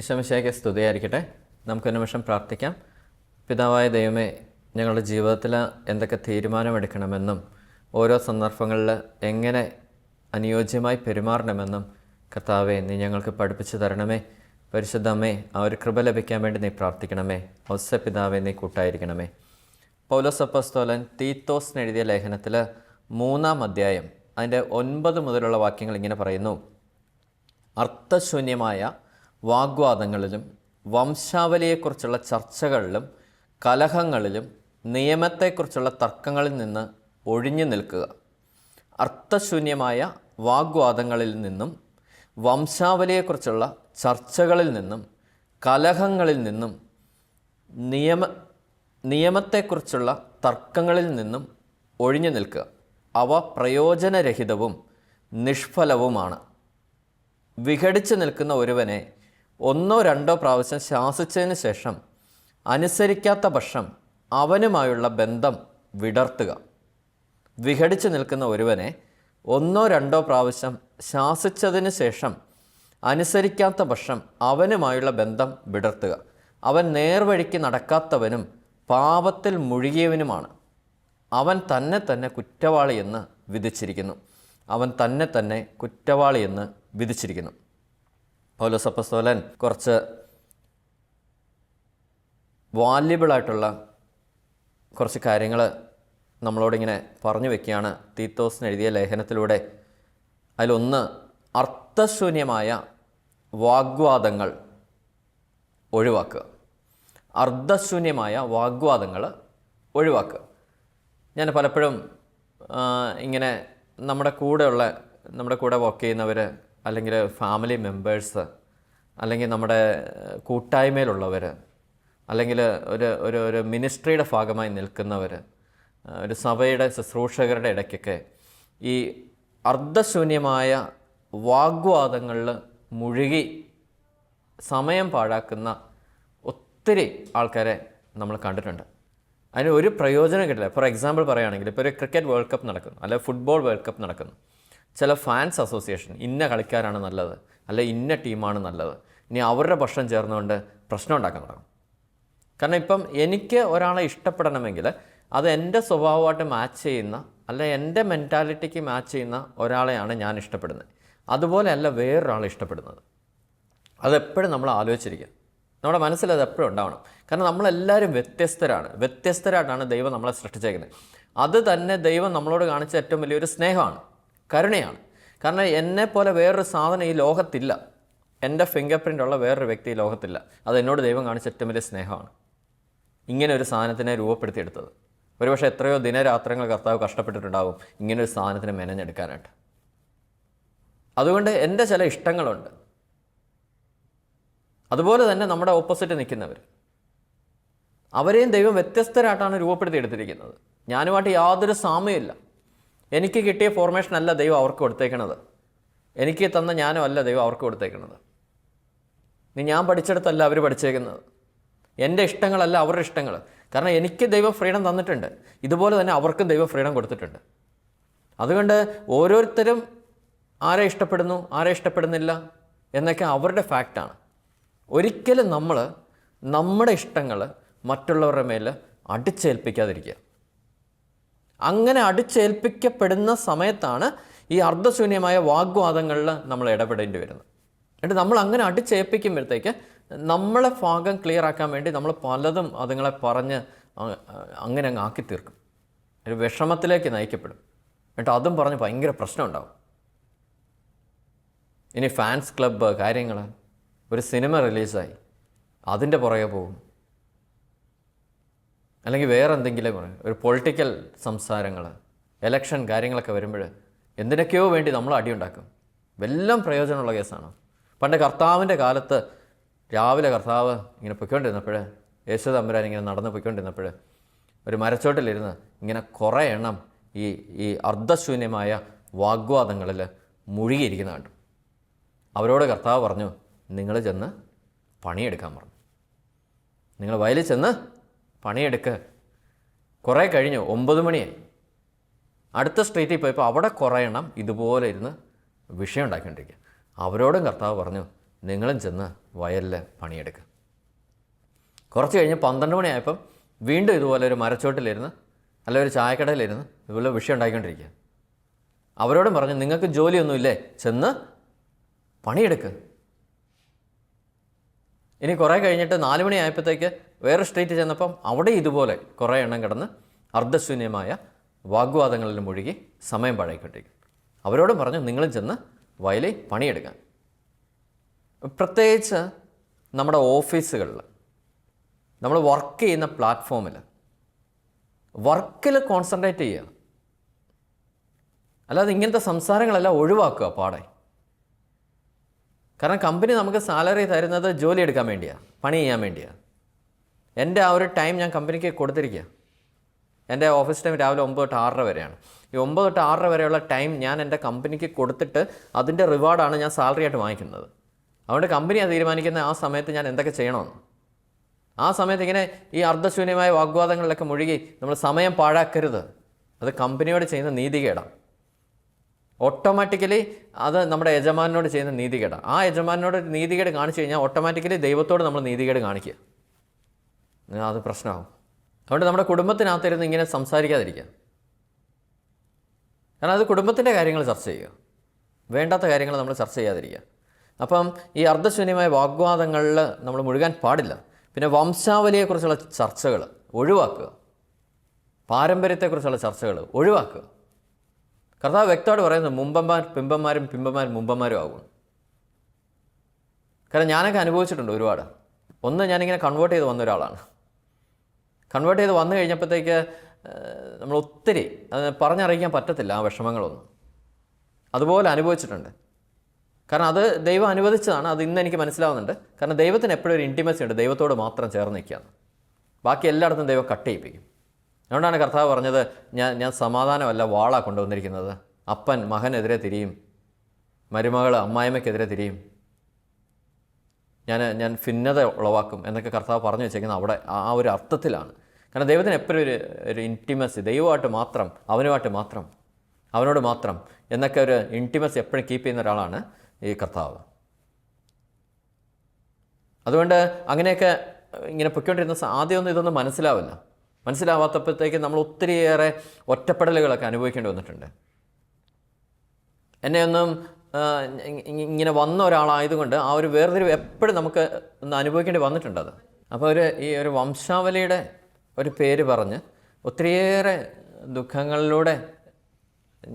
ഈശോമിശിഹായ്ക്ക് സ്തുതിയായിരിക്കട്ടെ. നമുക്കൊരു നിമിഷം പ്രാർത്ഥിക്കാം. പിതാവായ ദൈവമേ, ഞങ്ങളുടെ ജീവിതത്തിൽ എന്തൊക്കെ തീരുമാനമെടുക്കണമെന്നും ഓരോ സന്ദർഭങ്ങളിൽ എങ്ങനെ അനുയോജ്യമായി പെരുമാറണമെന്നും കർത്താവേ നീ ഞങ്ങൾക്ക് പഠിപ്പിച്ചു തരണമേ. പരിശുദ്ധ അമ്മേ, ആ ഒരു കൃപ ലഭിക്കാൻ വേണ്ടി നീ പ്രാർത്ഥിക്കണമേ. ഔസേ പിതാവേ, നീ കൂട്ടായിരിക്കണമേ. പൗലോസ് അപ്പോസ്തലൻ തീത്തോസിന് എഴുതിയ ലേഖനത്തിൽ 3-ാം അധ്യായം അതിൻ്റെ 9 മുതലുള്ള വാക്യങ്ങൾ ഇങ്ങനെ പറയുന്നു: അർത്ഥശൂന്യമായ വാഗ്വാദങ്ങളിലും വംശാവലിയെക്കുറിച്ചുള്ള ചർച്ചകളിലും കലഹങ്ങളിലും നിയമത്തെക്കുറിച്ചുള്ള തർക്കങ്ങളിൽ നിന്ന് ഒഴിഞ്ഞു നിൽക്കുക. അർത്ഥശൂന്യമായ വാഗ്വാദങ്ങളിൽ നിന്നും വംശാവലിയെക്കുറിച്ചുള്ള ചർച്ചകളിൽ നിന്നും കലഹങ്ങളിൽ നിന്നും നിയമത്തെക്കുറിച്ചുള്ള തർക്കങ്ങളിൽ നിന്നും ഒഴിഞ്ഞു നിൽക്കുക. അവ പ്രയോജനരഹിതവും നിഷ്ഫലവുമാണ്. വിഘടിച്ച് നിൽക്കുന്ന ഒരുവനെ 1-2 പ്രാവശ്യം ശാസിച്ചതിന് ശേഷം അനുസരിക്കാത്ത പക്ഷം അവനുമായുള്ള ബന്ധം വിടർത്തുക. വിഘടിച്ച് നിൽക്കുന്ന ഒരുവനെ 1-2 പ്രാവശ്യം ശാസിച്ചതിന് ശേഷം അനുസരിക്കാത്ത പക്ഷം അവനുമായുള്ള ബന്ധം വിടർത്തുക. അവൻ നേർവഴിക്ക് നടക്കാത്തവനും പാപത്തിൽ മുഴുകിയവനുമാണ്. അവൻ തന്നെ തന്നെ കുറ്റവാളിയെന്ന് വിധിച്ചിരിക്കുന്നു. അവൻ തന്നെ തന്നെ കുറ്റവാളിയെന്ന് വിധിച്ചിരിക്കുന്നു. പൗലോസ് അപ്പോസ്തലൻ കുറച്ച് വാല്യബിളായിട്ടുള്ള കുറച്ച് കാര്യങ്ങൾ നമ്മളോടിങ്ങനെ പറഞ്ഞു വെക്കുകയാണ് തീത്തോസിന് എഴുതിയ ലേഖനത്തിലൂടെ. അതിലൊന്ന്, അർത്ഥശൂന്യമായ വാഗ്വാദങ്ങൾ ഒഴിവാക്കുക. അർത്ഥശൂന്യമായ വാഗ്വാദങ്ങൾ ഒഴിവാക്കുക. ഞാൻ പലപ്പോഴും ഇങ്ങനെ നമ്മുടെ കൂടെ വർക്ക് ചെയ്യുന്നവർ, അല്ലെങ്കിൽ ഫാമിലി മെമ്പേഴ്സ്, അല്ലെങ്കിൽ നമ്മുടെ കൂട്ടായ്മയിലുള്ളവർ, അല്ലെങ്കിൽ ഒരു മിനിസ്ട്രിയുടെ ഭാഗമായി നിൽക്കുന്നവർ, ഒരു സഭയുടെ ശുശ്രൂഷകരുടെ ഇടയ്ക്കൊക്കെ ഈ അർത്ഥശൂന്യമായ വാഗ്വാദങ്ങളിൽ മുഴുകി സമയം പാഴാക്കുന്ന ഒത്തിരി ആൾക്കാരെ നമ്മൾ കണ്ടിട്ടുണ്ട്. അതിന് ഒരു പ്രയോജനം കിട്ടില്ല. ഫോർ എക്സാമ്പിൾ പറയുകയാണെങ്കിൽ, ഇപ്പോൾ ഒരു ക്രിക്കറ്റ് വേൾഡ് കപ്പ് നടക്കുന്നു, അല്ലെങ്കിൽ ഫുട്ബോൾ വേൾഡ് കപ്പ് നടക്കുന്നു. ചില ഫാൻസ് അസോസിയേഷൻ ഇന്ന കളിക്കാരാണ് നല്ലത്, അല്ലെ ഇന്ന ടീമാണ് നല്ലത്, ഇനി അവരുടെ പക്ഷം ചേർന്നുകൊണ്ട് പ്രശ്നം ഉണ്ടാക്കാൻ തുടങ്ങും. കാരണം ഇപ്പം എനിക്ക് ഒരാളെ ഇഷ്ടപ്പെടണമെങ്കിൽ അത് എൻ്റെ സ്വഭാവമായിട്ട് മാച്ച് ചെയ്യുന്ന, അല്ലെ എൻ്റെ മെൻറ്റാലിറ്റിക്ക് മാച്ച് ചെയ്യുന്ന ഒരാളെയാണ് ഞാൻ ഇഷ്ടപ്പെടുന്നത്. അതുപോലെയല്ല വേറൊരാളെ ഇഷ്ടപ്പെടുന്നത്. അതെപ്പോഴും നമ്മൾ ആലോചിച്ചിരിക്കുക. നമ്മുടെ മനസ്സിൽ അത് എപ്പോഴും ഉണ്ടാവണം. കാരണം നമ്മളെല്ലാവരും വ്യത്യസ്തരായിട്ടാണ് ദൈവം നമ്മളെ സൃഷ്ടിച്ചേക്കുന്നത്. അത് തന്നെ ദൈവം നമ്മളോട് കാണിച്ച ഏറ്റവും വലിയൊരു സ്നേഹമാണ്, കരുണയാണ്. കാരണം എന്നെപ്പോലെ വേറൊരു സാധനം ഈ ലോകത്തില്ല. എൻ്റെ ഫിംഗർ പ്രിൻ്റ് ഉള്ള വേറൊരു വ്യക്തി ഈ ലോകത്തില്ല. അത് എന്നോട് ദൈവം കാണിച്ച ഏറ്റവും വലിയ സ്നേഹമാണ്. ഇങ്ങനെ ഒരു സാധനത്തിനെ രൂപപ്പെടുത്തിയെടുത്തത്. ഒരുപക്ഷെ എത്രയോ ദിനരാത്രങ്ങൾ കർത്താവ് കഷ്ടപ്പെട്ടിട്ടുണ്ടാവും ഇങ്ങനൊരു സാധനത്തിനെ മെനഞ്ഞെടുക്കാനായിട്ട്. അതുകൊണ്ട് എൻ്റെ ചില ഇഷ്ടങ്ങളുണ്ട്. അതുപോലെ തന്നെ നമ്മുടെ ഓപ്പോസിറ്റ് നിൽക്കുന്നവർ, അവരെയും ദൈവം വ്യത്യസ്തരായിട്ടാണ് രൂപപ്പെടുത്തിയെടുത്തിരിക്കുന്നത്. ഞാനുമായിട്ട് യാതൊരു സാമ്യമില്ല. എനിക്ക് കിട്ടിയ ഫോർമേഷൻ അല്ല ദൈവം അവർക്ക് കൊടുത്തേക്കണത്. എനിക്ക് തന്ന ജ്ഞാനം അല്ല ദൈവം അവർക്ക് കൊടുത്തേക്കണത്. ഞാൻ പഠിച്ചെടുത്തല്ല അവർ പഠിച്ചേക്കുന്നത്. എൻ്റെ ഇഷ്ടങ്ങളല്ല അവരുടെ ഇഷ്ടങ്ങൾ. കാരണം എനിക്ക് ദൈവം ഫ്രീഡം തന്നിട്ടുണ്ട്. ഇതുപോലെ തന്നെ അവർക്കും ദൈവം ഫ്രീഡം കൊടുത്തിട്ടുണ്ട്. അതുകൊണ്ട് ഓരോരുത്തരും ആരെ ഇഷ്ടപ്പെടുന്നു, ആരെ ഇഷ്ടപ്പെടുന്നില്ല എന്നൊക്കെ അവരുടെ ഫാക്റ്റാണ്. ഒരിക്കലും നമ്മൾ നമ്മുടെ ഇഷ്ടങ്ങൾ മറ്റുള്ളവരുടെ മേൽ അടിച്ചേൽപ്പിക്കാതിരിക്കുക. അങ്ങനെ അടിച്ചേൽപ്പിക്കപ്പെടുന്ന സമയത്താണ് ഈ അർദ്ധശൂന്യമായ വാഗ്വാദങ്ങളിൽ നമ്മൾ ഇടപെടേണ്ടി വരുന്നത്. എന്നിട്ട് നമ്മൾ അങ്ങനെ അടിച്ചേൽപ്പിക്കുമ്പോഴത്തേക്ക് നമ്മളെ ഭാഗം ക്ലിയർ ആക്കാൻ വേണ്ടി നമ്മൾ പലതും അതുങ്ങളെ പറഞ്ഞ് അങ്ങനെ അങ്ങ് ആക്കി തീർക്കും. ഒരു വിഷമത്തിലേക്ക് നയിക്കപ്പെടും. എന്നിട്ട് അതും പറഞ്ഞ് ഭയങ്കര പ്രശ്നം ഉണ്ടാവും. ഇനി ഫാൻസ് ക്ലബ്ബ് കാര്യങ്ങൾ, ഒരു സിനിമ റിലീസായി അതിൻ്റെ പുറകെ പോകും. അല്ലെങ്കിൽ വേറെ എന്തെങ്കിലും ഒരു പൊളിറ്റിക്കൽ സംസാരങ്ങൾ, എലക്ഷൻ കാര്യങ്ങളൊക്കെ വരുമ്പോൾ എന്തിനൊക്കെയോ വേണ്ടി നമ്മൾ അടിയുണ്ടാക്കും. എല്ലാം പ്രയോജനമുള്ള കേസാണ്. പണ്ട് കർത്താവിൻ്റെ കാലത്ത് രാവിലെ കർത്താവ് ഇങ്ങനെ പൊയ്ക്കൊണ്ടിരുന്നപ്പോൾ, യേശു തമ്പുരാൻ ഇങ്ങനെ നടന്ന് പൊയ്ക്കൊണ്ടിരുന്നപ്പോൾ ഒരു മരച്ചോട്ടിലിരുന്ന് ഇങ്ങനെ കുറേ എണ്ണം ഈ അർദ്ധശൂന്യമായ വാഗ്വാദങ്ങളിൽ മുഴുകിയിരിക്കുന്ന കണ്ടു. അവരോട് കർത്താവ് പറഞ്ഞു, നിങ്ങൾ ചെന്ന് പണിയെടുക്കാൻ പറഞ്ഞു. നിങ്ങൾ വയലിൽ ചെന്ന് പണിയെടുക്കുക. കുറേ കഴിഞ്ഞു, 9 മണിയായി. അടുത്ത സ്ട്രീറ്റിൽ പോയപ്പോൾ അവിടെ കുറേ എണ്ണം ഇതുപോലെ ഇരുന്ന് വിഷയം ഉണ്ടാക്കിക്കൊണ്ടിരിക്കുക. അവരോടും കർത്താവ് പറഞ്ഞു, നിങ്ങളും ചെന്ന് വയലിൽ പണിയെടുക്കുക. കുറച്ച് കഴിഞ്ഞ് 12 മണിയായപ്പം വീണ്ടും ഇതുപോലെ ഒരു മരച്ചോട്ടിലിരുന്ന് അല്ല ഒരു ചായക്കടയിലിരുന്ന് ഇതുപോലെ വിഷയം ഉണ്ടാക്കിക്കൊണ്ടിരിക്കുക. അവരോടും പറഞ്ഞു, നിങ്ങൾക്ക് ജോലിയൊന്നുമില്ലേ, ചെന്ന് പണിയെടുക്കുക. ഇനി കുറേ കഴിഞ്ഞിട്ട് 4 മണിയായപ്പോഴത്തേക്ക് വേറെ സ്ട്രീറ്റ് ചെന്നപ്പം അവിടെ ഇതുപോലെ കുറേ എണ്ണം കിടന്ന് അർദ്ധശൂന്യമായ വാഗ്വാദങ്ങളിൽ മുഴുകി സമയം പഴയിക്കൊണ്ടിരിക്കും. അവരോടും പറഞ്ഞു, നിങ്ങളും ചെന്ന് വയലിൽ പണിയെടുക്കാൻ. പ്രത്യേകിച്ച് നമ്മുടെ ഓഫീസുകളിൽ, നമ്മൾ വർക്ക് ചെയ്യുന്ന പ്ലാറ്റ്ഫോമിൽ വർക്കിൽ കോൺസെൻട്രേറ്റ് ചെയ്യുക. അല്ലാതെ ഇങ്ങനത്തെ സംസാരങ്ങളെല്ലാം ഒഴിവാക്കുക പാടെ. കാരണം കമ്പനി നമുക്ക് സാലറി തരുന്നത് ജോലി എടുക്കാൻ വേണ്ടിയാണ്, പണി ചെയ്യാൻ വേണ്ടിയാണ്. എൻ്റെ ആ ഒരു ടൈം ഞാൻ കമ്പനിക്ക് കൊടുത്തിരിക്കുക. എൻ്റെ ഓഫീസ് ടൈം രാവിലെ 9 തൊട്ട് 6:30 വരെയാണ്. ഈ 9 തൊട്ട് 6:30 വരെയുള്ള ടൈം ഞാൻ എൻ്റെ കമ്പനിക്ക് കൊടുത്തിട്ട് അതിൻ്റെ റിവാർഡാണ് ഞാൻ സാലറി ആയിട്ട് വാങ്ങിക്കുന്നത്. അതുകൊണ്ട് കമ്പനിയാണ് തീരുമാനിക്കുന്ന ആ സമയത്ത് ഞാൻ എന്തൊക്കെ ചെയ്യണമെന്ന്. ആ സമയത്ത് ഇങ്ങനെ ഈ അർദ്ധശൂന്യമായ വാഗ്വാദങ്ങളിലൊക്കെ മുഴുകി നമ്മൾ സമയം പാഴാക്കരുത്. അത് കമ്പനിയോട് ചെയ്യുന്ന നീതികേടാണ്. ഓട്ടോമാറ്റിക്കലി അത് നമ്മുടെ യജമാനോട് ചെയ്യുന്ന നീതികേടാണ്. ആ യജമാനോട് നീതികേട് കാണിച്ചു കഴിഞ്ഞാൽ ഓട്ടോമാറ്റിക്കലി ദൈവത്തോട് നമ്മൾ നീതികേട് കാണിക്കുക. അത് പ്രശ്നമാകും. അതുകൊണ്ട് നമ്മുടെ കുടുംബത്തിനകത്തിരുന്ന് ഇങ്ങനെ സംസാരിക്കാതിരിക്കുക. കാരണം അത് കുടുംബത്തിൻ്റെ കാര്യങ്ങൾ ചർച്ച ചെയ്യുക, വേണ്ടാത്ത കാര്യങ്ങൾ നമ്മൾ ചർച്ച ചെയ്യാതിരിക്കുക. അപ്പം ഈ അർദ്ധശൂന്യമായ വാഗ്വാദങ്ങളിൽ നമ്മൾ മുഴുകാൻ പാടില്ല. പിന്നെ വംശാവലിയെക്കുറിച്ചുള്ള ചർച്ചകൾ ഒഴിവാക്കുക, പാരമ്പര്യത്തെക്കുറിച്ചുള്ള ചർച്ചകൾ ഒഴിവാക്കുക. കർത്താവ് വ്യക്തമായിട്ട് പറയുന്നത് മുമ്പന്മാർ പിമ്പന്മാരും പിമ്പന്മാർ മുമ്പന്മാരും ആകും. കാരണം ഞാനൊക്കെ അനുഭവിച്ചിട്ടുണ്ട് ഒരുപാട്. ഒന്ന്, ഞാനിങ്ങനെ കൺവേർട്ട് ചെയ്ത് വന്ന ഒരാളാണ്. കൺവേർട്ട് ചെയ്ത് വന്നു കഴിഞ്ഞപ്പോഴത്തേക്ക് നമ്മൾ ഒത്തിരി പറഞ്ഞറിയിക്കാൻ പറ്റത്തില്ല ആ വിഷമങ്ങളൊന്നും. അതുപോലെ അനുഭവിച്ചിട്ടുണ്ട്. കാരണം അത് ദൈവം അനുവദിച്ചതാണ്. അത് ഇന്ന് എനിക്ക് മനസ്സിലാവുന്നുണ്ട്. കാരണം ദൈവത്തിന് എപ്പോഴും ഒരു ഇൻറ്റിമസി ഉണ്ട്, ദൈവത്തോട് മാത്രം ചേർന്ന് നിൽക്കുകയാണ്. ബാക്കി എല്ലായിടത്തും ദൈവം കട്ട് ചെയ്യിപ്പിക്കും. അതുകൊണ്ടാണ് കർത്താവ് പറഞ്ഞത്, ഞാൻ സമാധാനമല്ല വാളാ കൊണ്ടുവന്നിരിക്കുന്നത്. അപ്പൻ മകനെതിരെ തിരിയും, മരുമകൾ അമ്മായിമ്മയ്ക്കെതിരെ തിരിയും, ഞാൻ ഭിന്നത ഉളവാക്കും എന്നൊക്കെ കർത്താവ് പറഞ്ഞു വെച്ചേക്കുന്നത് അവിടെ ആ ഒരു അർത്ഥത്തിലാണ്. കാരണം ദൈവത്തിന് എപ്പോഴും ഒരു ഇൻറ്റിമസി, ദൈവമായിട്ട് മാത്രം, അവനുമായിട്ട് മാത്രം, അവനോട് മാത്രം എന്നൊക്കെ ഒരു ഇൻറ്റിമസി എപ്പോഴും കീപ്പ് ചെയ്യുന്ന ഒരാളാണ് ഈ കർത്താവ്. അതുകൊണ്ട് അങ്ങനെയൊക്കെ ഇങ്ങനെ പൊയ്ക്കൊണ്ടിരുന്ന ആദ്യമൊന്നും ഇതൊന്നും മനസ്സിലാവാത്തപ്പോഴത്തേക്ക് നമ്മൾ ഒത്തിരിയേറെ ഒറ്റപ്പെടലുകളൊക്കെ അനുഭവിക്കേണ്ടി വന്നിട്ടുണ്ട്. എന്നെയൊന്നും ഇങ്ങനെ വന്ന ഒരാളായതുകൊണ്ട് ആ ഒരു വേർതിരിവ് എപ്പോഴും നമുക്ക് ഒന്ന് അനുഭവിക്കേണ്ടി വന്നിട്ടുണ്ട്. അത് അപ്പോൾ ഈ ഒരു വംശാവലിയുടെ ഒരു പേര് പറഞ്ഞ് ഒത്തിരിയേറെ ദുഃഖങ്ങളിലൂടെ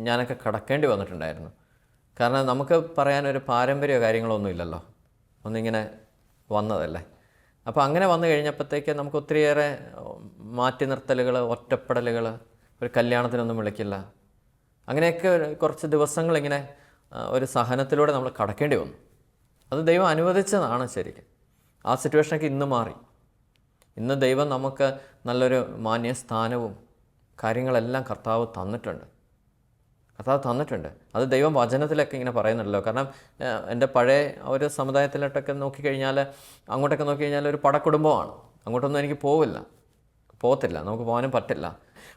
ഞാനൊക്കെ കടക്കേണ്ടി വന്നിട്ടുണ്ടായിരുന്നു. കാരണം നമുക്ക് പറയാനൊരു പാരമ്പര്യമോ കാര്യങ്ങളൊന്നും ഇല്ലല്ലോ, ഒന്നിങ്ങനെ വന്നതല്ലേ. അപ്പോൾ അങ്ങനെ വന്നു കഴിഞ്ഞപ്പോഴത്തേക്ക് നമുക്ക് ഒത്തിരിയേറെ മാറ്റി നിർത്തലുകൾ, ഒറ്റപ്പെടലുകൾ, ഒരു കല്യാണത്തിനൊന്നും വിളിക്കില്ല, അങ്ങനെയൊക്കെ കുറച്ച് ദിവസങ്ങളിങ്ങനെ ഒരു സഹനത്തിലൂടെ നമ്മൾ കടക്കേണ്ടി വന്നു. അത് ദൈവം അനുവദിച്ചതാണ് ശരിക്കും. ആ സിറ്റുവേഷനൊക്കെ ഇന്ന് മാറി. ഇന്ന് ദൈവം നമുക്ക് നല്ലൊരു മാന്യസ്ഥാനവും കാര്യങ്ങളെല്ലാം കർത്താവ് തന്നിട്ടുണ്ട്. അത് ദൈവം വചനത്തിലൊക്കെ ഇങ്ങനെ പറയുന്നുണ്ടല്ലോ. കാരണം എൻ്റെ പഴയ ഒരു സമുദായത്തിലോട്ടൊക്കെ നോക്കിക്കഴിഞ്ഞാൽ, അങ്ങോട്ടൊക്കെ നോക്കിക്കഴിഞ്ഞാൽ ഒരു പടക്കുടുംബമാണ്. അങ്ങോട്ടൊന്നും എനിക്ക് പോകത്തില്ല, നമുക്ക് പോകാനും പറ്റില്ല.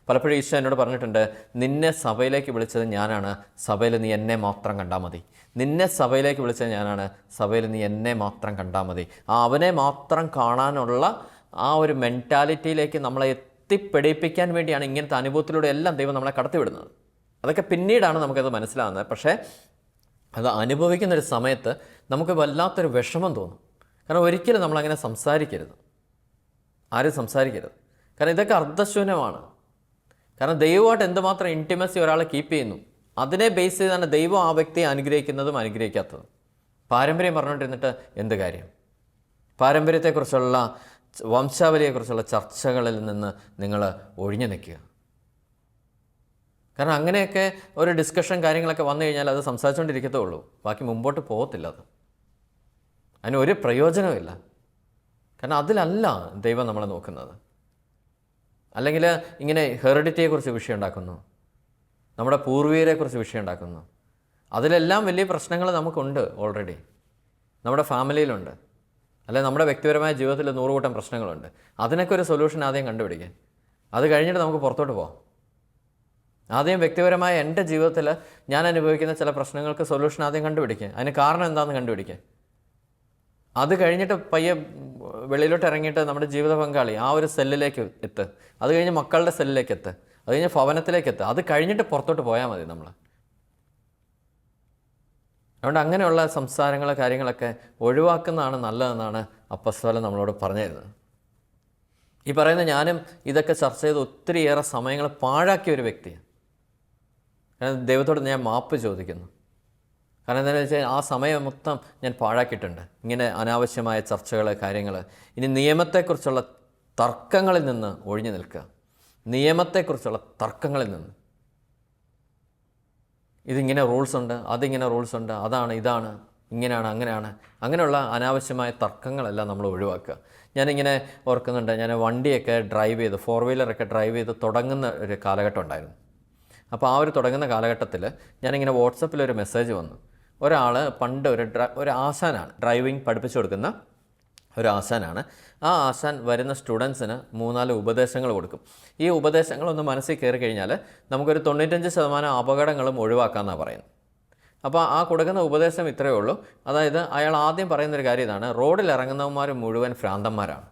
പലപ്പോഴും ഈശോ എന്നോട് പറഞ്ഞിട്ടുണ്ട്, നിന്നെ സഭയിലേക്ക് വിളിച്ചത് ഞാനാണ്, സഭയിൽ നീ എന്നെ മാത്രം കണ്ടാൽ മതി. നിന്നെ സഭയിലേക്ക് വിളിച്ചത് ഞാനാണ്, സഭയിൽ നീ എന്നെ മാത്രം കണ്ടാൽ മതി. ആ അവനെ മാത്രം കാണാനുള്ള ആ ഒരു മെൻറ്റാലിറ്റിയിലേക്ക് നമ്മളെ എത്തിപ്പിടിപ്പിക്കാൻ വേണ്ടിയാണ് ഇങ്ങനത്തെ അനുഭവത്തിലൂടെ എല്ലാം ദൈവം നമ്മളെ കടത്തിവിടുന്നത്. അതൊക്കെ പിന്നീടാണ് നമുക്കത് മനസ്സിലാകുന്നത്. പക്ഷേ അത് അനുഭവിക്കുന്നൊരു സമയത്ത് നമുക്ക് വല്ലാത്തൊരു വിഷമം തോന്നും. കാരണം ഒരിക്കലും നമ്മളങ്ങനെ സംസാരിക്കരുത്, ആരും സംസാരിക്കരുത്. കാരണം ഇതൊക്കെ അർദ്ധശൂന്യമാണ്. കാരണം ദൈവമായിട്ട് എന്തുമാത്രം ഇൻറ്റിമസി ഒരാളെ കീപ്പ് ചെയ്യുന്നു, അതിനെ ബേസ് ചെയ്താണ് ദൈവം ആ വ്യക്തിയെ അനുഗ്രഹിക്കുന്നതും അനുഗ്രഹിക്കാത്തതും. പാരമ്പര്യം പറഞ്ഞുകൊണ്ടിരുന്നിട്ട് എന്ത് കാര്യം? പാരമ്പര്യത്തെക്കുറിച്ചുള്ള, വംശാവലിയെക്കുറിച്ചുള്ള ചർച്ചകളിൽ നിന്ന് നിങ്ങൾ ഒഴിഞ്ഞു നിൽക്കുക. കാരണം അങ്ങനെയൊക്കെ ഒരു ഡിസ്കഷൻ കാര്യങ്ങളൊക്കെ വന്നു കഴിഞ്ഞാൽ അത് സംസാരിച്ചുകൊണ്ടിരിക്കത്തേ ഉള്ളൂ, ബാക്കി മുമ്പോട്ട് പോകത്തില്ല. അതിന് ഒരു പ്രയോജനമില്ല. കാരണം അതിലല്ല ദൈവം നമ്മളെ നോക്കുന്നത്. അല്ലെങ്കിൽ ഇങ്ങനെ ഹെറിഡിറ്റിയെക്കുറിച്ച് വിഷയം ഉണ്ടാക്കുന്നു, നമ്മുടെ പൂർവികരെക്കുറിച്ച് വിഷയം ഉണ്ടാക്കുന്നു. അതിലെല്ലാം വലിയ പ്രശ്നങ്ങൾ നമുക്കുണ്ട് ഓൾറെഡി, നമ്മുടെ ഫാമിലിയിലുണ്ട്, അല്ലെങ്കിൽ നമ്മുടെ വ്യക്തിപരമായ ജീവിതത്തിൽ 100 കൂട്ടം പ്രശ്നങ്ങളുണ്ട്. അതിനൊക്കെ ഒരു സൊല്യൂഷൻ ആദ്യം കണ്ടുപിടിക്കാൻ, അത് കഴിഞ്ഞിട്ട് നമുക്ക് പുറത്തോട്ട് പോകാം. ആദ്യം വ്യക്തിപരമായ എൻ്റെ ജീവിതത്തിൽ ഞാൻ അനുഭവിക്കുന്ന ചില പ്രശ്നങ്ങൾക്ക് സൊല്യൂഷൻ ആദ്യം കണ്ടുപിടിക്കുക, അതിന് കാരണം എന്താണെന്ന് കണ്ടുപിടിക്കുക. അത് കഴിഞ്ഞിട്ട് പയ്യെ വെളിയിലോട്ട് ഇറങ്ങിയിട്ട് നമ്മുടെ ജീവിത പങ്കാളി ആ ഒരു സെല്ലിലേക്ക് എത്ത്, അത് കഴിഞ്ഞ് മക്കളുടെ സെല്ലിലേക്ക് എത്ത്, അത് കഴിഞ്ഞ് ഭവനത്തിലേക്ക് എത്ത്, അത് കഴിഞ്ഞിട്ട് പുറത്തോട്ട് പോയാൽ മതി നമ്മൾ. അതുകൊണ്ട് അങ്ങനെയുള്ള സംസാരങ്ങൾ കാര്യങ്ങളൊക്കെ ഒഴിവാക്കുന്നതാണ് നല്ലതെന്നാണ് അപ്പസ്തലൻ നമ്മളോട് പറഞ്ഞു തരുന്നത്. ഈ പറയുന്ന ഞാനും ഇതൊക്കെ ചർച്ച ചെയ്ത് ഒത്തിരിയേറെ സമയങ്ങൾ പാഴാക്കിയ ഒരു വ്യക്തിയാണ്. കാരണം ദൈവത്തോട് ഞാൻ മാപ്പ് ചോദിക്കുന്നു. കാരണം എന്താണെന്ന് വെച്ചാൽ ആ സമയം മൊത്തം ഞാൻ പാഴാക്കിയിട്ടുണ്ട് ഇങ്ങനെ അനാവശ്യമായ ചർച്ചകൾ കാര്യങ്ങൾ. ഇനി നിയമത്തെക്കുറിച്ചുള്ള തർക്കങ്ങളിൽ നിന്ന് ഒഴിഞ്ഞു നിൽക്കുക. നിയമത്തെക്കുറിച്ചുള്ള തർക്കങ്ങളിൽ നിന്ന് ഇതിങ്ങനെ റൂൾസ് ഉണ്ട്, അതിങ്ങനെ റൂൾസ് ഉണ്ട്, അതാണ് ഇതാണ്, ഇങ്ങനെയാണ് അങ്ങനെയുള്ള അനാവശ്യമായ തർക്കങ്ങളെല്ലാം നമ്മൾ ഒഴിവാക്കുക. ഞാനിങ്ങനെ ഓർക്കുന്നുണ്ട്, ഞാൻ വണ്ടിയൊക്കെ ഡ്രൈവ് ചെയ്ത് 4 വീലറൊക്കെ ഡ്രൈവ് ചെയ്ത് തുടങ്ങുന്ന ഒരു കാലഘട്ടം ഉണ്ടായിരുന്നു. അപ്പോൾ ആ ഒരു തുടങ്ങുന്ന കാലഘട്ടത്തിൽ ഞാനിങ്ങനെ വാട്സപ്പിലൊരു മെസ്സേജ് വന്നു. ഒരാൾ പണ്ട് ഒരു ആശാനാണ്, ഡ്രൈവിംഗ് പഠിപ്പിച്ചു കൊടുക്കുന്ന ഒരു ആശാനാണ്. ആ ആശാൻ വരുന്ന സ്റ്റുഡൻസിന് 3-4 ഉപദേശങ്ങൾ കൊടുക്കും. ഈ ഉപദേശങ്ങളൊന്ന് മനസ്സിൽ കയറി കഴിഞ്ഞാൽ നമുക്കൊരു 95% അപകടങ്ങളും ഒഴിവാക്കാമെന്നാണ് പറയുന്നത്. അപ്പോൾ ആ കൊടുക്കുന്ന ഉപദേശം ഇത്രയേ ഉള്ളൂ. അതായത് അയാൾ ആദ്യം പറയുന്നൊരു കാര്യം ഇതാണ്: റോഡിൽ ഇറങ്ങുന്നവന്മാർ മുഴുവൻ ഭ്രാന്തന്മാരാണ്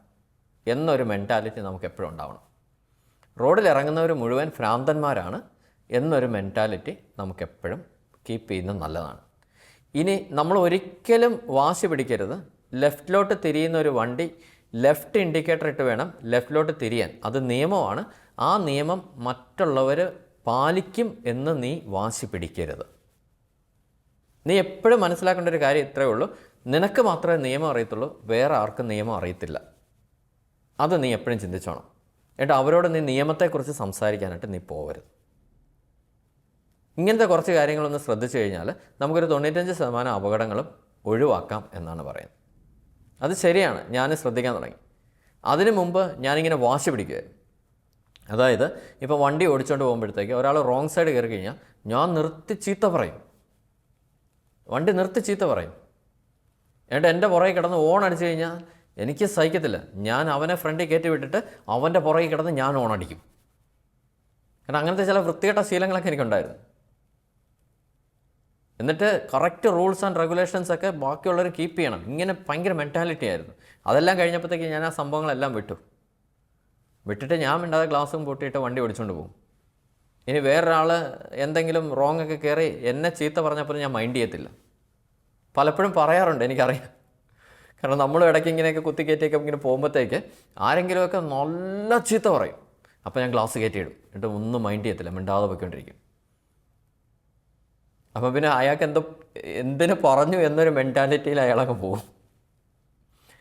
എന്നൊരു മെൻറ്റാലിറ്റി നമുക്ക് എപ്പോഴും ഉണ്ടാവണം. റോഡിൽ ഇറങ്ങുന്നവർ മുഴുവൻ ഭ്രാന്തന്മാരാണ് എന്നൊരു മെൻറ്റാലിറ്റി നമുക്കെപ്പോഴും കീപ്പ് ചെയ്യുന്നത് നല്ലതാണ്. ഇനി നമ്മൾ ഒരിക്കലും വാശി പിടിക്കരുത്. ലെഫ്റ്റിലോട്ട് തിരിയുന്ന ഒരു വണ്ടി ലെഫ്റ്റ് ഇൻഡിക്കേറ്റർ ഇട്ട് വേണം ലെഫ്റ്റിലോട്ട് തിരിയാൻ. അത് നിയമമാണ്. ആ നിയമം മറ്റുള്ളവർ പാലിക്കും എന്ന് നീ വാശി പിടിക്കരുത്. നീ എപ്പോഴും മനസ്സിലാക്കേണ്ട ഒരു കാര്യം ഇത്രയേ ഉള്ളൂ: നിനക്ക് മാത്രമേ നിയമം അറിയത്തുള്ളൂ, വേറെ ആർക്കും നിയമം അറിയത്തില്ല. അത് നീ എപ്പോഴും ചിന്തിച്ചോണം. എന്നിട്ട് അവരോട് നീ നിയമത്തെക്കുറിച്ച് സംസാരിക്കാനായിട്ട് നീ പോകരുത്. ഇങ്ങനത്തെ കുറച്ച് കാര്യങ്ങളൊന്ന് ശ്രദ്ധിച്ചു കഴിഞ്ഞാൽ നമുക്കൊരു 95% അപകടങ്ങളും ഒഴിവാക്കാം എന്നാണ് പറയുന്നത്. അത് ശരിയാണ്, ഞാൻ ശ്രദ്ധിക്കാൻ തുടങ്ങി. അതിനു മുമ്പ് ഞാനിങ്ങനെ വാശി പിടിക്കുമായിരുന്നു. അതായത് ഇപ്പോൾ വണ്ടി ഓടിച്ചുകൊണ്ട് പോകുമ്പോഴത്തേക്ക് ഒരാൾ റോങ് സൈഡ് കയറി കഴിഞ്ഞാൽ ഞാൻ നിർത്തി ചീത്ത പറയും. വണ്ടി നിർത്തി ചീത്ത പറയും. എന്നിട്ട് എൻ്റെ പുറകെ കിടന്ന് ഓൺ അടിച്ചു കഴിഞ്ഞാൽ എനിക്ക് സഹിക്കത്തില്ല. ഞാൻ അവനെ ഫ്രണ്ടിൽ കയറ്റി വിട്ടിട്ട് അവൻ്റെ പുറകെ കിടന്ന് ഞാൻ ഓൺ അടിക്കും. കാരണം അങ്ങനത്തെ ചില വൃത്തികെട്ട ശീലങ്ങളൊക്കെ എനിക്കുണ്ടായിരുന്നു. എന്നിട്ട് കറക്റ്റ് റൂൾസ് ആൻഡ് റെഗുലേഷൻസ് ഒക്കെ ബാക്കിയുള്ളവർ കീപ്പ് ചെയ്യണം. ഇങ്ങനെ ഭയങ്കര മെൻറ്റാലിറ്റി ആയിരുന്നു. അതെല്ലാം കഴിഞ്ഞപ്പോഴത്തേക്ക് ഞാൻ ആ സംഭവങ്ങളെല്ലാം വിട്ടിട്ട് ഞാൻ മിണ്ടാതെ ഗ്ലാസും പൊട്ടിയിട്ട് വണ്ടി ഓടിച്ചുകൊണ്ട് പോകും. ഇനി വേറൊരാൾ എന്തെങ്കിലും റോങ് ഒക്കെ കയറി എന്നെ ചീത്ത പറഞ്ഞപ്പോൾ ഞാൻ മൈൻഡ് ചെയ്യത്തില്ല. പലപ്പോഴും പറയാറുണ്ട്, എനിക്കറിയാം. കാരണം നമ്മൾ ഇടയ്ക്ക് ഇങ്ങനെയൊക്കെ കുത്തിക്കയറ്റിയൊക്കെ ഇങ്ങനെ പോകുമ്പോഴത്തേക്ക് ആരെങ്കിലുമൊക്കെ നല്ല ചീത്ത പറയും. അപ്പോൾ ഞാൻ ഗ്ലാസ് കയറ്റിയിടും. എന്നിട്ട് ഒന്നും മൈൻഡ് ചെയ്യത്തില്ല, മിണ്ടാതെ പോയിക്കൊണ്ടിരിക്കും. അപ്പം പിന്നെ അയാൾക്ക് എന്തിനു പറഞ്ഞു എന്നൊരു മെൻറ്റാലിറ്റിയിൽ അയാളൊക്കെ പോകും.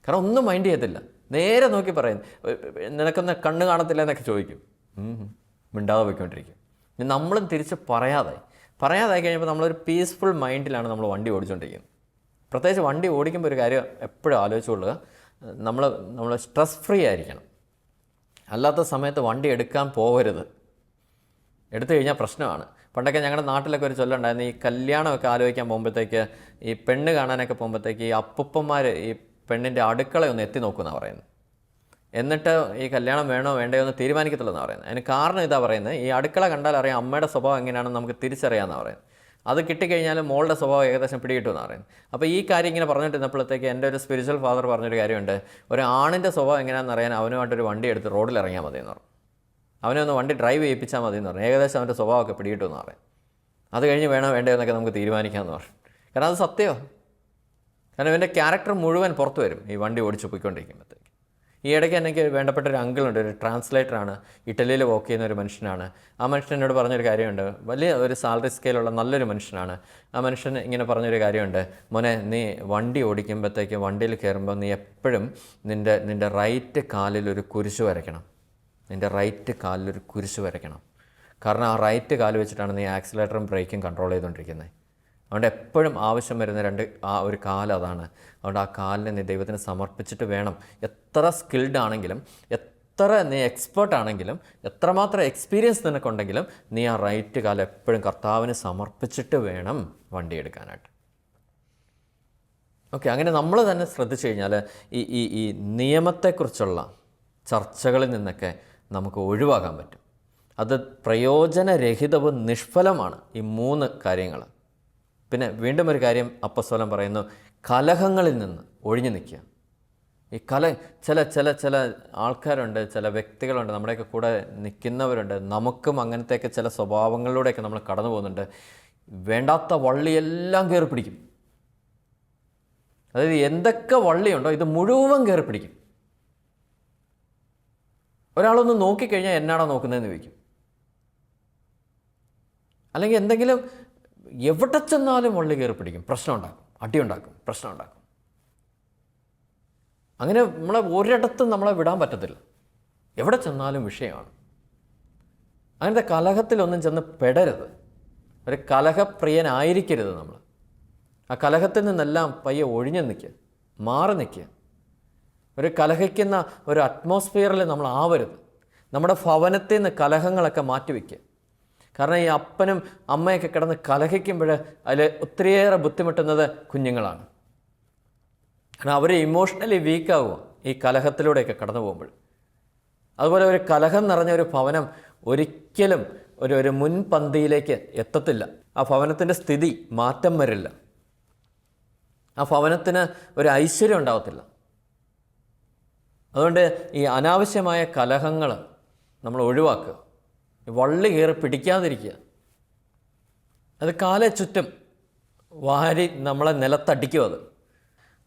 കാരണം ഒന്നും മൈൻഡ് ചെയ്യത്തില്ല, നേരെ നോക്കി പറയും. നിനക്കൊന്ന് കണ്ണ് കാണത്തില്ല എന്നൊക്കെ ചോദിക്കും. മിണ്ടാതെ പോയിക്കൊണ്ടിരിക്കും. നമ്മളും തിരിച്ച് പറയാതായി കഴിയുമ്പോൾ നമ്മളൊരു പീസ്ഫുൾ മൈൻഡിലാണ് നമ്മൾ വണ്ടി ഓടിച്ചുകൊണ്ടിരിക്കുന്നത്. പ്രത്യേകിച്ച് വണ്ടി ഓടിക്കുമ്പോൾ ഒരു കാര്യം എപ്പോഴും ആലോചിച്ചുകൊള്ളുക: നമ്മൾ സ്ട്രെസ് ഫ്രീ ആയിരിക്കണം. അല്ലാത്ത സമയത്ത് വണ്ടി എടുക്കാൻ പോകരുത്. എടുത്തു കഴിഞ്ഞാൽ പ്രശ്നമാണ്. പണ്ടൊക്കെ ഞങ്ങളുടെ നാട്ടിലൊക്കെ ഒരു ചൊല്ലുണ്ടായിരുന്നു, ഈ കല്യാണമൊക്കെ ആലോചിക്കാൻ പോകുമ്പോഴത്തേക്ക്, ഈ പെണ്ണ് കാണാനൊക്കെ പോകുമ്പോഴത്തേക്ക് ഈ അപ്പൂപ്പന്മാർ ഈ പെണ്ണിൻ്റെ അടുക്കളയൊന്ന് എത്തി നോക്കുമെന്നാണ് പറയുന്നത്. എന്നിട്ട് ഈ കല്യാണം വേണോ വേണ്ടയോ എന്ന് തീരുമാനിക്കത്തില്ലെന്നാണ് പറയുന്നത്. അതിന് കാരണം ഇതാ പറയുന്നത്: ഈ അടുക്കള കണ്ടാൽ അറിയാം അമ്മയുടെ സ്വഭാവം എങ്ങനെയാണെന്ന് നമുക്ക് തിരിച്ചറിയാമെന്നാണ് പറയുന്നത്. അത് കിട്ടിക്കഴിഞ്ഞാൽ മോളുടെ സ്വഭാവം ഏകദേശം പിടികിട്ടുമെന്നാണ് പറയുന്നത്. അപ്പോൾ ഈ കാര്യം ഇങ്ങനെ പറഞ്ഞിട്ടിരുന്നപ്പോഴത്തേക്ക് എൻ്റെ ഒരു സ്പിരിച്വൽ ഫാദർ പറഞ്ഞൊരു കാര്യമുണ്ട്: ഒരു ആണിൻ്റെ സ്വഭാവം എങ്ങനെയാണെന്ന് അറിയാൻ അവനുമായിട്ടൊരു വണ്ടി എടുത്ത് റോഡിൽ ഇറങ്ങിയാൽ മതി എന്ന് പറഞ്ഞു. അവനെ ഒന്ന് വണ്ടി ഡ്രൈവ് ചെയ്യിപ്പിച്ചാൽ മതി എന്ന് പറഞ്ഞു. ഏകദേശം അവൻ്റെ സ്വഭാവമൊക്കെ പിടികിട്ടുമെന്ന് പറയും. അത് കഴിഞ്ഞ് വേണോ വേണ്ടയോ എന്നൊക്കെ നമുക്ക് തീരുമാനിക്കാമെന്ന് പറഞ്ഞു. കാരണം അത് സത്യമാണ്. കാരണം ഇവൻ്റെ ക്യാരക്ടർ മുഴുവൻ പുറത്തു വരും ഈ വണ്ടി ഓടിച്ച് പോയിക്കൊണ്ടിരിക്കുമ്പോഴത്തേക്ക്. ഈ ഇടയ്ക്ക് എനിക്ക് വേണ്ടപ്പെട്ട ഒരു അങ്കിളുണ്ട്, ഒരു ട്രാൻസ്ലേറ്ററാണ്, ഇറ്റലിയിൽ വർക്ക് ചെയ്യുന്ന ഒരു മനുഷ്യനാണ്. ആ മനുഷ്യൻ എന്നോട് പറഞ്ഞൊരു കാര്യമുണ്ട്. വലിയ ഒരു സാലറി സ്കെയിലുള്ള നല്ലൊരു മനുഷ്യനാണ്. ആ മനുഷ്യൻ ഇങ്ങനെ പറഞ്ഞൊരു കാര്യമുണ്ട്: മോനെ, നീ വണ്ടി ഓടിക്കുമ്പോഴത്തേക്ക് വണ്ടിയിൽ കയറുമ്പോൾ നീ എപ്പോഴും നിൻ്റെ റൈറ്റ് കാലിലൊരു കുരിശ് വരയ്ക്കണം. നിൻ്റെ റൈറ്റ് കാലിലൊരു കുരിശ് വരയ്ക്കണം. കാരണം ആ റൈറ്റ് കാല് വെച്ചിട്ടാണ് നീ ആക്സിലേറ്ററും ബ്രേക്കും കൺട്രോൾ ചെയ്തുകൊണ്ടിരിക്കുന്നത്. അതുകൊണ്ട് എപ്പോഴും ആവശ്യം വരുന്ന ഒരു കാലം അതാണ്. അതുകൊണ്ട് ആ കാലിനെ നീ ദൈവത്തിന് സമർപ്പിച്ചിട്ട് വേണം. എത്ര സ്കിൽഡ് ആണെങ്കിലും, എത്ര നീ എക്സ്പേർട്ട് ആണെങ്കിലും, എത്രമാത്രം എക്സ്പീരിയൻസ് നിനക്കുണ്ടെങ്കിലും, നീ ആ റൈറ്റ് കാലം എപ്പോഴും കർത്താവിന് സമർപ്പിച്ചിട്ട് വേണം വണ്ടി എടുക്കാനായിട്ട്. ഓക്കെ, അങ്ങനെ നമ്മൾ തന്നെ ശ്രദ്ധിച്ചു കഴിഞ്ഞാൽ ഈ നിയമത്തെക്കുറിച്ചുള്ള ചർച്ചകളിൽ നിന്നൊക്കെ നമുക്ക് ഒഴിവാക്കാൻ പറ്റും. അത് പ്രയോജനരഹിതവും നിഷ്ഫലമാണ് ഈ 3 കാര്യങ്ങൾ. പിന്നെ വീണ്ടും ഒരു കാര്യം അപ്പസ്തലൻ പറയുന്നു: കലഹങ്ങളിൽ നിന്ന് ഒഴിഞ്ഞു നിൽക്കുക. ഈ ചില ആൾക്കാരുണ്ട്, ചില വ്യക്തികളുണ്ട്, നമ്മുടെയൊക്കെ കൂടെ നിൽക്കുന്നവരുണ്ട്, നമുക്കും അങ്ങനത്തെയൊക്കെ ചില സ്വഭാവങ്ങളിലൂടെയൊക്കെ നമ്മൾ കടന്നു പോകുന്നുണ്ട്. വേണ്ടാത്ത വള്ളിയെല്ലാം കയറി പിടിക്കും. അതായത് എന്തൊക്കെ വള്ളിയുണ്ടോ ഇത് മുഴുവൻ കയറി പിടിക്കും. ഒരാളൊന്ന് നോക്കിക്കഴിഞ്ഞാൽ എന്നാണോ നോക്കുന്നതെന്ന് ചോദിക്കും. അല്ലെങ്കിൽ എന്തെങ്കിലും എവിടെ ചെന്നാലും വള്ളി കയറി പിടിക്കും, പ്രശ്നം ഉണ്ടാക്കും, അടിയുണ്ടാക്കും, പ്രശ്നം ഉണ്ടാക്കും. അങ്ങനെ ഒരിടത്തും നമ്മളെ വിടാൻ പറ്റത്തില്ല. എവിടെ ചെന്നാലും വിഷയമാണ്. അങ്ങനത്തെ കലഹത്തിലൊന്നും ചെന്ന് പെടരുത്. ഒരു കലഹപ്രിയനായിരിക്കരുത് നമ്മൾ. ആ കലഹത്തിൽ നിന്നെല്ലാം പയ്യെ ഒഴിഞ്ഞു നിൽക്കുക, മാറി നിൽക്കുക. ഒരു കലഹിക്കുന്ന ഒരു അറ്റ്മോസ്ഫിയറിൽ നമ്മൾ ആവരുത്. നമ്മുടെ ഭവനത്തിൽ നിന്ന് കലഹങ്ങളൊക്കെ മാറ്റിവെക്കുക. കാരണം ഈ അപ്പനും അമ്മയൊക്കെ കിടന്ന് കലഹിക്കുമ്പോൾ അതിൽ ഒത്തിരിയേറെ ബുദ്ധിമുട്ടുന്നത് കുഞ്ഞുങ്ങളാണ്. കാരണം അവർ ഇമോഷണലി വീക്കാവുക ഈ കലഹത്തിലൂടെയൊക്കെ കടന്നു പോകുമ്പോൾ. അതുപോലെ ഒരു കലഹം നിറഞ്ഞ ഒരു ഭവനം ഒരിക്കലും ഒരു മുൻപന്തിയിലേക്ക് എത്തത്തില്ല. ആ ഭവനത്തിൻ്റെ സ്ഥിതി മാറ്റം വരില്ല. ആ ഭവനത്തിന് ഒരു ഐശ്വര്യം ഉണ്ടാകത്തില്ല. അതുകൊണ്ട് ഈ അനാവശ്യമായ കലഹങ്ങൾ നമ്മൾ ഒഴിവാക്കുക. വള്ളി കയറി പിടിക്കാതിരിക്കുക. അത് കാലെ ചുറ്റും വാരി നമ്മളെ നിലത്തടിക്കും.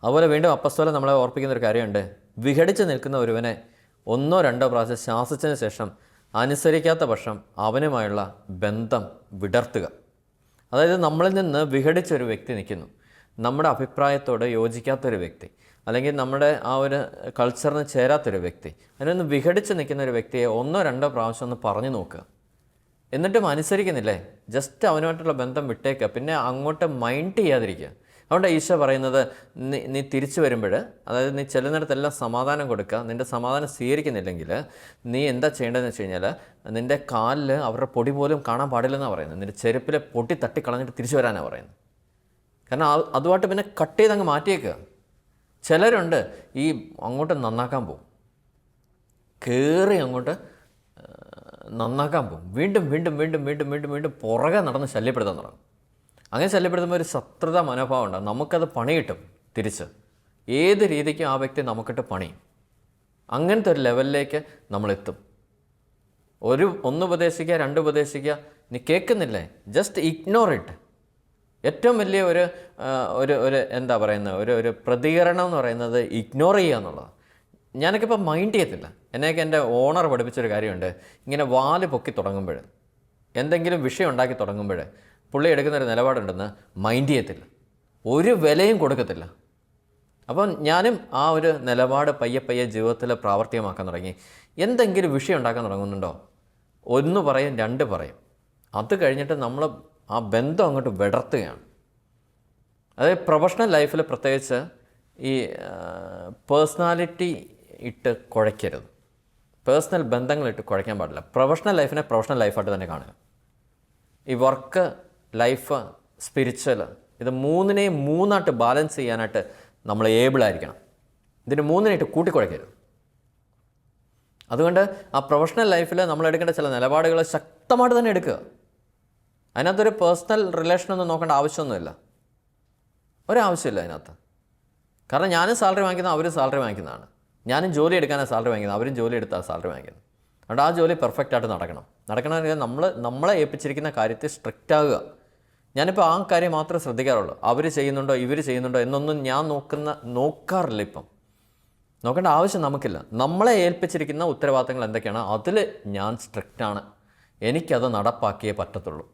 അതുപോലെ വീണ്ടും അപ്പസ്തലൻ നമ്മളെ ഓർപ്പിക്കുന്നൊരു കാര്യമുണ്ട്. വിഘടിച്ച് നിൽക്കുന്ന ഒരുവനെ 1 or 2 പ്രാവശ്യം ശാസിച്ചതിന് ശേഷം അനുസരിക്കാത്ത പക്ഷം അവനുമായുള്ള ബന്ധം വിടർത്തുക. അതായത് നമ്മളിൽ നിന്ന് വിഘടിച്ചൊരു വ്യക്തി നിൽക്കുന്നു, നമ്മുടെ അഭിപ്രായത്തോട് യോജിക്കാത്തൊരു വ്യക്തി, അല്ലെങ്കിൽ നമ്മുടെ ആ ഒരു കൾച്ചറിന് ചേരാത്തൊരു വ്യക്തി, അതിനൊന്ന് വിഘടിച്ച് നിൽക്കുന്ന ഒരു വ്യക്തിയെ 1 or 2 പ്രാവശ്യം ഒന്ന് പറഞ്ഞു നോക്കുക. എന്നിട്ടും അനുസരിക്കുന്നില്ലേ, ജസ്റ്റ് അവനുമായിട്ടുള്ള ബന്ധം വിട്ടേക്കുക. പിന്നെ അങ്ങോട്ട് മൈൻഡ് ചെയ്യാതിരിക്കുക. അതുകൊണ്ട് ഈശോ പറയുന്നത്, നീ തിരിച്ചു വരുമ്പോൾ, അതായത് നീ ചെല്ലുന്നിടത്തെല്ലാം സമാധാനം കൊടുക്കുക. നിൻ്റെ സമാധാനം സ്വീകരിക്കുന്നില്ലെങ്കിൽ നീ എന്താ ചെയ്യേണ്ടതെന്ന് വെച്ച് കഴിഞ്ഞാൽ, നിൻ്റെ കാലിൽ അവരുടെ പൊടി പോലും കാണാൻ പാടില്ലെന്നാണ് പറയുന്നത്. നിൻ്റെ ചെരുപ്പിലെ പൊട്ടി തട്ടിക്കളഞ്ഞിട്ട് തിരിച്ചു വരാനാണ് പറയുന്നത്. കാരണം അതുമായിട്ട് പിന്നെ കട്ട് ചെയ്ത് അങ്ങ് മാറ്റിയേക്കുക. ചിലരുണ്ട് ഈ അങ്ങോട്ട് നന്നാക്കാൻ പോകും, കയറി അങ്ങോട്ട് നന്നാക്കാൻ പോകും, വീണ്ടും വീണ്ടും വീണ്ടും വീണ്ടും വീണ്ടും വീണ്ടും പുറകെ നടന്ന് ശല്യപ്പെടുത്താൻ തുടങ്ങും. അങ്ങനെ ശല്യപ്പെടുത്തുമ്പോൾ ഒരു ശത്രുത മനോഭാവം ഉണ്ടാകും. നമുക്കത് പണി കിട്ടും തിരിച്ച്. ഏത് രീതിക്കും ആ വ്യക്തി നമുക്കിട്ട് പണിയും. അങ്ങനത്തെ ഒരു ലെവലിലേക്ക് നമ്മളെത്തും. 1 ഉപദേശിക്കുക, 2 ഉപദേശിക്കുക, നീ കേൾക്കുന്നില്ലേ, ജസ്റ്റ് ഇഗ്നോർ ഇറ്റ്. ഏറ്റവും വലിയ ഒരു എന്താ പറയുന്നത്, ഒരു പ്രതികരണം എന്ന് പറയുന്നത് ഇഗ്നോർ ചെയ്യുക എന്നുള്ളതാണ്. ഞാനൊക്കെ ഇപ്പോൾ മൈൻഡ് ചെയ്യത്തില്ല. എന്നെയൊക്കെ എൻ്റെ ഓണർ പഠിപ്പിച്ചൊരു കാര്യമുണ്ട്. ഇങ്ങനെ വാല് പൊക്കി തുടങ്ങുമ്പോൾ, എന്തെങ്കിലും വിഷയം ഉണ്ടാക്കി തുടങ്ങുമ്പോൾ പുള്ളി എടുക്കുന്നൊരു നിലപാടുണ്ടെന്ന് മൈൻഡ് ചെയ്യത്തില്ല, ഒരു വിലയും കൊടുക്കത്തില്ല. അപ്പം ഞാനും ആ ഒരു നിലപാട് പയ്യെ ജീവിതത്തിൽ പ്രാവർത്തികമാക്കാൻ തുടങ്ങി. എന്തെങ്കിലും വിഷയം ഉണ്ടാക്കാൻ തുടങ്ങുന്നുണ്ടോ, 1 പറയും, 2 പറയും. അത് കഴിഞ്ഞിട്ട് നമ്മൾ ആ ബന്ധം അങ്ങോട്ട് വിടർത്തുകയാണ്. അതായത് പ്രൊഫഷണൽ ലൈഫിൽ പ്രത്യേകിച്ച് ഈ പേഴ്സണാലിറ്റി ഇട്ട് കുഴയ്ക്കരുത്. പേഴ്സണൽ ബന്ധങ്ങളിട്ട് കുഴയ്ക്കാൻ പാടില്ല. പ്രൊഫഷണൽ ലൈഫിനെ പ്രൊഫഷണൽ ലൈഫായിട്ട് തന്നെ കാണുക. ഈ വർക്ക് ലൈഫ് സ്പിരിച്വൽ, ഇത് 3നെയും 3ആയിട്ട് ബാലൻസ് ചെയ്യാനായിട്ട് നമ്മൾ ഏബിളായിരിക്കണം. ഇതിന് 3നായിട്ട് കൂട്ടിക്കുഴയ്ക്കരുത്. അതുകൊണ്ട് ആ പ്രൊഫഷണൽ ലൈഫിൽ നമ്മൾ എടുക്കേണ്ട ചില നിലപാടുകൾ ശക്തമായിട്ട് തന്നെ എടുക്കുക. അതിനകത്തൊരു പേഴ്സണൽ റിലേഷനൊന്നും നോക്കേണ്ട ആവശ്യമൊന്നുമില്ല, ഒരാവശ്യമില്ല അതിനകത്ത്. കാരണം ഞാനും സാലറി വാങ്ങിക്കുന്നത്, അവരും സാലറി വാങ്ങിക്കുന്നതാണ്. ഞാനും ജോലി എടുക്കാനാണ് സാലറി വാങ്ങിക്കുന്നത്, അവരും ജോലി എടുത്താണ് സാലറി വാങ്ങിക്കുന്നത്. അതുകൊണ്ട് ആ ജോലി പെർഫെക്റ്റായിട്ട് നടക്കണമെങ്കിൽ നമ്മളെ ഏൽപ്പിച്ചിരിക്കുന്ന കാര്യത്തിൽ സ്ട്രിക്റ്റ് ആകുക. ഞാനിപ്പോൾ ആ കാര്യം മാത്രമേ ശ്രദ്ധിക്കാറുള്ളൂ. അവർ ചെയ്യുന്നുണ്ടോ ഇവർ ചെയ്യുന്നുണ്ടോ എന്നൊന്നും ഞാൻ നോക്കാറില്ല. ഇപ്പം നോക്കേണ്ട ആവശ്യം നമുക്കില്ല. നമ്മളെ ഏൽപ്പിച്ചിരിക്കുന്ന ഉത്തരവാദിത്തങ്ങൾ എന്തൊക്കെയാണ് അതിൽ ഞാൻ സ്ട്രിക്റ്റാണ്. എനിക്കത് നടപ്പാക്കിയേ പറ്റത്തുള്ളൂ.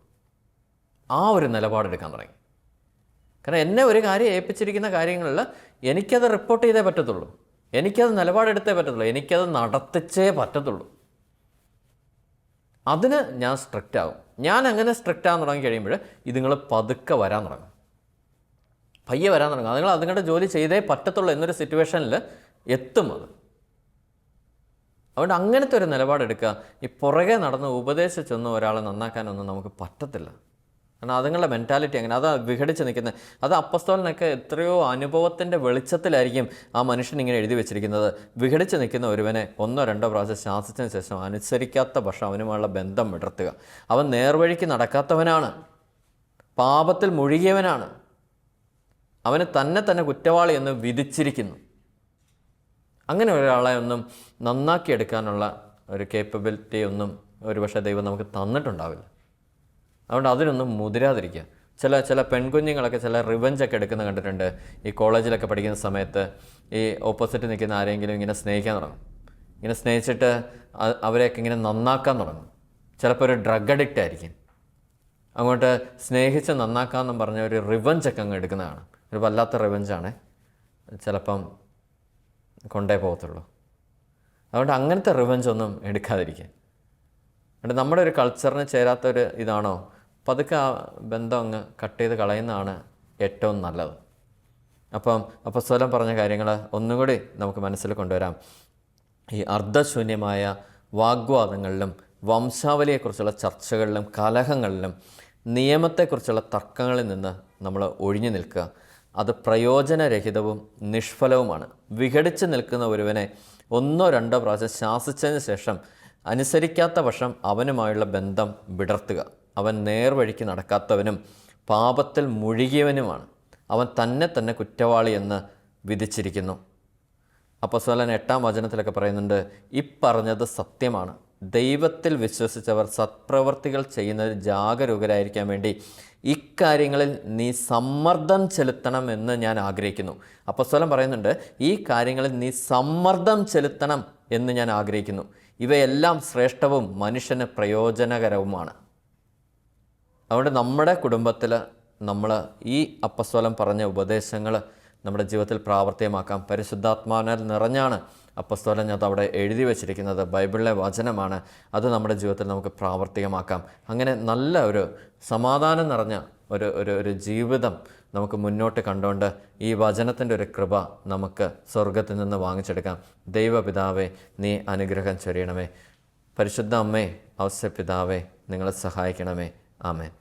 ആ ഒരു നിലപാടെടുക്കാൻ തുടങ്ങി. കാരണം എന്നെ ഒരു കാര്യം ഏൽപ്പിച്ചിരിക്കുന്ന കാര്യങ്ങളിൽ എനിക്കത് റിപ്പോർട്ട് ചെയ്തേ പറ്റത്തുള്ളൂ, എനിക്കത് നിലപാടെടുത്തേ പറ്റത്തുള്ളൂ, എനിക്കത് നടത്തിച്ചേ പറ്റത്തുള്ളൂ. അതിന് ഞാൻ സ്ട്രിക്റ്റ് ആകും. ഞാൻ അങ്ങനെ സ്ട്രിക്റ്റ് ആകാൻ തുടങ്ങി കഴിയുമ്പോൾ ഇതുങ്ങൾ പതുക്കെ വരാൻ തുടങ്ങും, പയ്യെ വരാൻ തുടങ്ങും. അതുങ്ങളുടെ ജോലി ചെയ്തേ പറ്റത്തുള്ളൂ എന്നൊരു സിറ്റുവേഷനിൽ എത്തും അത്. അതുകൊണ്ട് അങ്ങനത്തെ ഒരു നിലപാടെടുക്കുക. ഈ പുറകെ നടന്ന് ഉപദേശിച്ചൊന്നും ഒരാളെ നന്നാക്കാനൊന്നും നമുക്ക് പറ്റത്തില്ല. കാരണം അതുങ്ങളുടെ മെൻറ്റാലിറ്റി അങ്ങനെ, അത് വിഘടിച്ച് നിൽക്കുന്നത്. അത് അപ്പസ്തോലനൊക്കെ എത്രയോ അനുഭവത്തിൻ്റെ വെളിച്ചത്തിലായിരിക്കും ആ മനുഷ്യൻ ഇങ്ങനെ എഴുതി വെച്ചിരിക്കുന്നത്. വിഘടിച്ച് നിൽക്കുന്ന ഒരുവനെ 1 or 2 പ്രാവശ്യം ശാസിച്ചതിന് ശേഷം അനുസരിക്കാത്ത പക്ഷം അവനുമായുള്ള ബന്ധം വിടർത്തുക. അവൻ നേർവഴിക്ക് നടക്കാത്തവനാണ്, പാപത്തിൽ മുഴുകിയവനാണ്. അവന് തന്നെ തന്നെ കുറ്റവാളി എന്ന് വിധിച്ചിരിക്കുന്നു. അങ്ങനെ ഒരാളെ ഒന്നും നന്നാക്കിയെടുക്കാനുള്ള ഒരു കേപ്പബിലിറ്റി ഒന്നും ഒരുപക്ഷെ ദൈവം നമുക്ക് തന്നിട്ടുണ്ടാവില്ല. അതുകൊണ്ട് അതിനൊന്നും മുതിരാതിരിക്കുക. ചില പെൺകുഞ്ഞുങ്ങളൊക്കെ ചില റിവഞ്ചൊക്കെ എടുക്കുന്ന കണ്ടിട്ടുണ്ട്. ഈ കോളേജിലൊക്കെ പഠിക്കുന്ന സമയത്ത് ഈ ഓപ്പോസിറ്റ് നിൽക്കുന്ന ആരെങ്കിലും ഇങ്ങനെ സ്നേഹിക്കാൻ തുടങ്ങും. ഇങ്ങനെ സ്നേഹിച്ചിട്ട് അവരെയൊക്കെ ഇങ്ങനെ നന്നാക്കാൻ തുടങ്ങും. ചിലപ്പോൾ ഒരു ഡ്രഗ് അഡിക്റ്റ് ആയിരിക്കും. അങ്ങോട്ട് സ്നേഹിച്ച് നന്നാക്കാമെന്നും പറഞ്ഞ ഒരു റിവഞ്ചൊക്കെ അങ്ങ് എടുക്കുന്നതാണ്. ഒരു വല്ലാത്ത റിവഞ്ചാണ്, ചിലപ്പം കൊണ്ടേ പോകത്തുള്ളൂ. അതുകൊണ്ട് അങ്ങനത്തെ റിവഞ്ചൊന്നും എടുക്കാതിരിക്കുക. അതുകൊണ്ട് നമ്മുടെ ഒരു കൾച്ചറിന് ചേരാത്തൊരു ഇതാണോ, പതുക്കെ ആ ബന്ധം അങ്ങ് കട്ട് ചെയ്ത് കളയുന്നതാണ് ഏറ്റവും നല്ലത്. അപ്പം അപ്പോസ്തലൻ പറഞ്ഞ കാര്യങ്ങൾ ഒന്നുകൂടി നമുക്ക് മനസ്സിൽ കൊണ്ടുവരാം. ഈ അർദ്ധശൂന്യമായ വാഗ്വാദങ്ങളിലും വംശാവലിയെക്കുറിച്ചുള്ള ചർച്ചകളിലും കലഹങ്ങളിലും നിയമത്തെക്കുറിച്ചുള്ള തർക്കങ്ങളിൽ നിന്ന് നമ്മൾ ഒഴിഞ്ഞു നിൽക്കുക. അത് പ്രയോജനരഹിതവും നിഷ്ഫലവുമാണ്. വിഘടിച്ച് നിൽക്കുന്ന ഒരുവനെ 1-2 പ്രാവശ്യം ശാസിച്ചതിന് ശേഷം അനുസരിക്കാത്ത പക്ഷം അവനുമായുള്ള ബന്ധം വിടർത്തുക. അവൻ നേർവഴിക്ക് നടക്കാത്തവനും പാപത്തിൽ മുഴുകിയവനുമാണ്. അവൻ തന്നെ കുറ്റവാളി എന്ന് വിധിച്ചിരിക്കുന്നു. അപ്പോസ്തലൻ 8-ാം വചനത്തിലൊക്കെ പറയുന്നുണ്ട്, പറഞ്ഞത് സത്യമാണ്. ദൈവത്തിൽ വിശ്വസിച്ചവർ സത്പ്രവർത്തികൾ ചെയ്യുന്നതിൽ ജാഗരൂകരായിരിക്കാൻ വേണ്ടി ഇക്കാര്യങ്ങളിൽ നീ സമ്മർദ്ദം ചെലുത്തണമെന്ന് ഞാൻ ആഗ്രഹിക്കുന്നു. അപ്പോസ്തലൻ പറയുന്നുണ്ട്, ഈ കാര്യങ്ങളിൽ നീ സമ്മർദ്ദം ചെലുത്തണം എന്ന് ഞാൻ ആഗ്രഹിക്കുന്നു. ഇവയെല്ലാം ശ്രേഷ്ഠവും മനുഷ്യന് പ്രയോജനകരവുമാണ്. അതുകൊണ്ട് നമ്മുടെ കുടുംബത്തിൽ നമ്മൾ ഈ അപ്പോസ്തലൻ പറഞ്ഞ ഉപദേശങ്ങൾ നമ്മുടെ ജീവിതത്തിൽ പ്രാവർത്തികമാക്കാം. പരിശുദ്ധാത്മാവിനാൽ നിറഞ്ഞാണ് അപ്പോസ്തലൻ അത് അവിടെ എഴുതി വച്ചിരിക്കുന്നത്. ബൈബിളിലെ വചനമാണ്. അത് നമ്മുടെ ജീവിതത്തിൽ നമുക്ക് പ്രാവർത്തികമാക്കാം. അങ്ങനെ നല്ല ഒരു സമാധാനം നിറഞ്ഞ ഒരു ജീവിതം നമുക്ക് മുന്നോട്ട് കണ്ടുകൊണ്ട് ഈ വചനത്തിൻ്റെ ഒരു കൃപ നമുക്ക് സ്വർഗത്തിൽ നിന്ന് വാങ്ങിച്ചെടുക്കാം. ദൈവപിതാവേ, നീ അനുഗ്രഹം ചൊരിയണമേ. പരിശുദ്ധ അമ്മേ, ഔസേപ്പിതാവേ, നിങ്ങളെ സഹായിക്കണമേ. ആമേൻ.